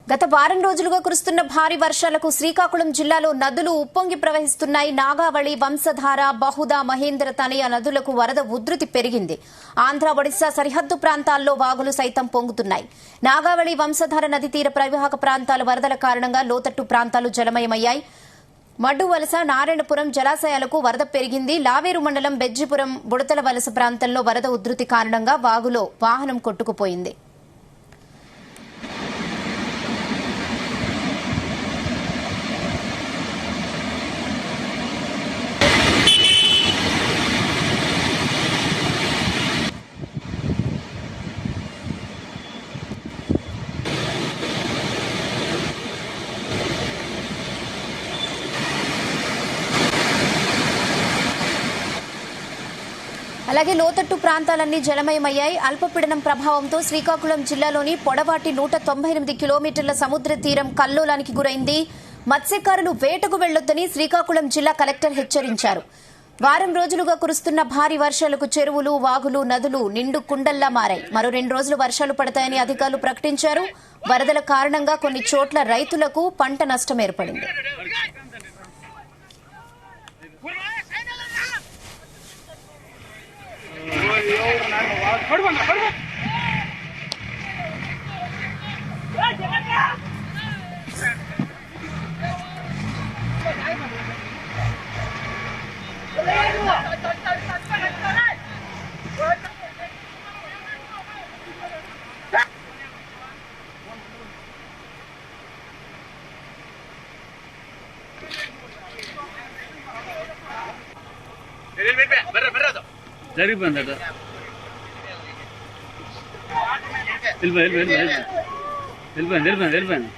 గత వారం రోజులుగా కురుస్తున్న భారీ వర్షాలకు శ్రీకాకుళం జిల్లాలో నదులు ఉప్పొంగి ప్రవహిస్తున్నాయి. నాగావళి, వంశధార, బహుదా, మహేంద్ర తనయ నదులకు వరద ఉధృతి పెరిగింది. ఆంధ్ర, ఒడిశా సరిహద్దు ప్రాంతాల్లో వాగులు సైతం పొంగుతున్నాయి. నాగావళి, వంశధార నది తీర పరివాహక ప్రాంతాల వరదల కారణంగా లోతట్టు ప్రాంతాలు జలమయమయ్యాయి. మడ్డువలస, నారాయణపురం జలాశయాలకు వరద పెరిగింది. లావేరు మండలం బెజ్జిపురం, బుడతల వలస ప్రాంతంలో వరద ఉధృతి కారణంగా వాగులో వాహనం కొట్టుకుపోయింది. అలాగే లోతట్టు ప్రాంతాలన్నీ జలమయమయ్యాయి. అల్పపీడనం ప్రభావంతో శ్రీకాకుళం జిల్లాలోని పొడవాటి 198 కిలోమీటర్ల సముద్ర తీరం కల్లోలానికి గురైంది. మత్స్యకారులు వేటకు వెళ్లొద్దని శ్రీకాకుళం జిల్లా కలెక్టర్ హెచ్చరించారు. వారం రోజులుగా కురుస్తున్న భారీ వర్షాలకు చెరువులు, వాగులు, నదులు నిండు కుండల్లా మారాయి. మరో 2 రోజులు వర్షాలు పడతాయని అధికారులు ప్రకటించారు. వరదల కారణంగా కొన్ని చోట్ల రైతులకు పంట నష్టం ఏర్పడింది. జరిగిపోయింది వెళ్ళిపోయింది.